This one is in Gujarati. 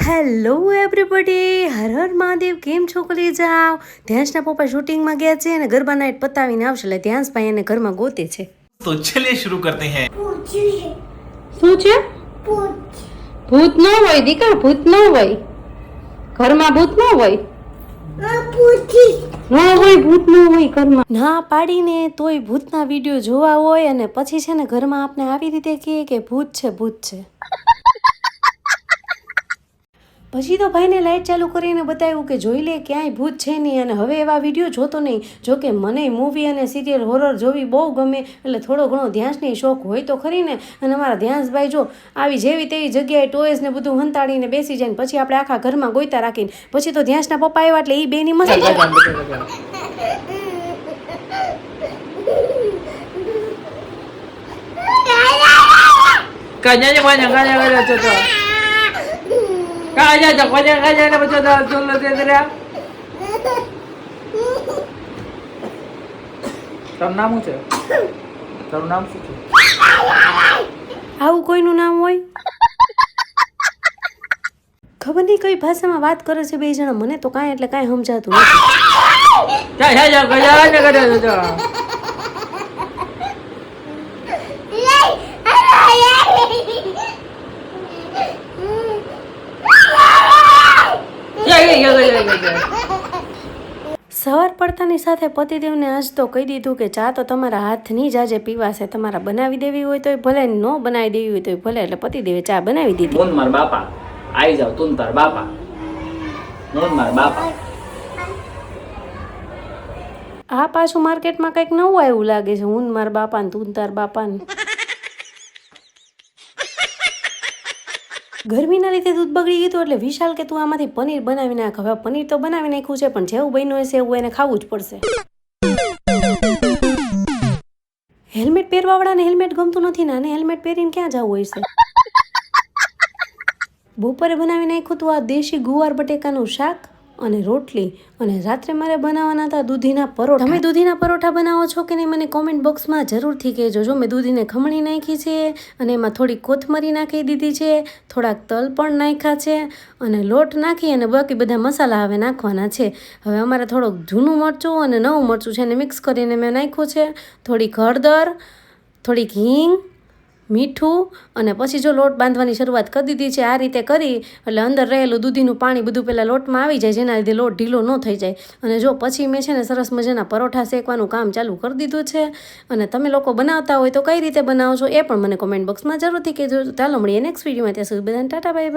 Hello everybody, Har Har Mahadev. કેમ છો કલી જાઓ? ધ્યાંસના પપ્પા શૂટિંગમાં ગયા છે અને ગરબા નાઇટ પતાવીને આવશે એટલે ધ્યાંસભાઈ એને ઘરમાં ગોતે છે. તો ચલિए शुरू करते हैं. શું છે? ભૂત ન હોય દીકા, ભૂત ન હોય ઘરમાં, ભૂત ન હોય, ભૂત ન હોય ઘરમાં. ના પાડીને તોય ભૂતના વિડીયો જોવા હોય અને પછી છે ને ઘરમાં આપણે આવી રીતે કહીએ કે ભૂત છે, ભૂત છે. પછી તો ભાઈને લાઇટ ચાલુ કરીને બતાવ્યું કે જોઈ લે ક્યાંય ભૂત છે નહીં, અને હવે એવા વિડીયો જોતો નહીં. જોકે મને મૂવી અને સિરિયલ હોરર જોવી બહુ ગમે, એટલે થોડો ઘણો ધ્યાસની શોખ હોય તો ખરી ને. અને અમારા ધ્યાસભાઈ જો આવી જેવી તેવી જગ્યાએ ટોયસ ને બધું હંતાડીને બેસી જાય ને પછી આપણે આખા ઘરમાં ગોઈતા રાખીને પછી તો ધ્યાસના પપ્પા આવ્યા એટલે એ બેની મસ્ત આવું કોઈનું નામ હોય ખબર નહીં કઈ ભાષામાં વાત કરે છે બે જણા, મને તો કાંઈ એટલે કાંઈ સમજાતું સવાર પડતાની સાથે પતિદેવને આજ તો કહી દીધું કે ચા તો તમારા હાથની જ આજે પીવાશે, તમારા બનાવી દેવી હોય તો ભલે, ન બનાવી દેવી હોય તો ભલે. એટલે પતિદેવે ચા બનાવી દીધી. તું માર બાપા આવી જાવ, તું તાર બાપા, હું માર બાપા. આ પાછું માર્કેટમાં કંઈક નવું આવ્યું લાગે છે, હું માર બાપા ને તું તાર બાપા ને. ગરમીના લીધે દૂધ બગડી ગયું એટલે વિશાલ કે તું આમાંથી પનીર બનાવી નાખ. હવે પનીર તો બનાવી નાખ્યું છે પણ જેવું બન્યું હશે એવું એને ખાવું જ પડશે. હેલ્મેટ પહેરવાવાળાને હેલ્મેટ ગમતું નથી ને આને હેલ્મેટ પહેરીને ક્યાં જવું હોય છે. બપોરે બનાવી નાખ્યું તું આ દેશી ગુવાર બટેકાનું શાક અને રોટલી, અને રાત્રે મારે બનાવવાના હતા દૂધીના પરોઠા. તમે દૂધીના પરોઠા બનાવો છો કે નહીં મને કોમેન્ટ બોક્સમાં જરૂરથી કહેજો. જો મેં દૂધીને ખમણી નાખી છે અને એમાં થોડી કોથમરી નાખી દીધી છે, થોડાક તલ પણ નાખ્યા છે અને લોટ નાખી અને બાકી બધા મસાલા હવે નાખવાના છે. હવે અમારે થોડુંક જૂનું મરચું અને નવું મરચું છે એને મિક્સ કરીને મેં નાખ્યું છે, થોડીક હળદર, થોડીક હિંગ, મીઠું, અને પછી જો લોટ બાંધવાની શરૂઆત કરી દીધી છે. આ રીતે કરી એટલે અંદર રહેલું દૂધીનું પાણી બધું પહેલાં લોટમાં આવી જાય, જેના લીધે લોટ ઢીલો ન થઈ જાય. અને જો પછી મેં છે ને સરસ મજાના પરોઠા શેકવાનું કામ ચાલુ કરી દીધું છે. અને તમે લોકો બનાવતા હોય તો કઈ રીતે બનાવો છો એ પણ મને કોમેન્ટ બોક્સમાં જરૂરથી કહેજો. ચાલો મળીએ નેક્સ્ટ વિડીયોમાં, ત્યાં સુધી બધાને ટાટા બાય બાય.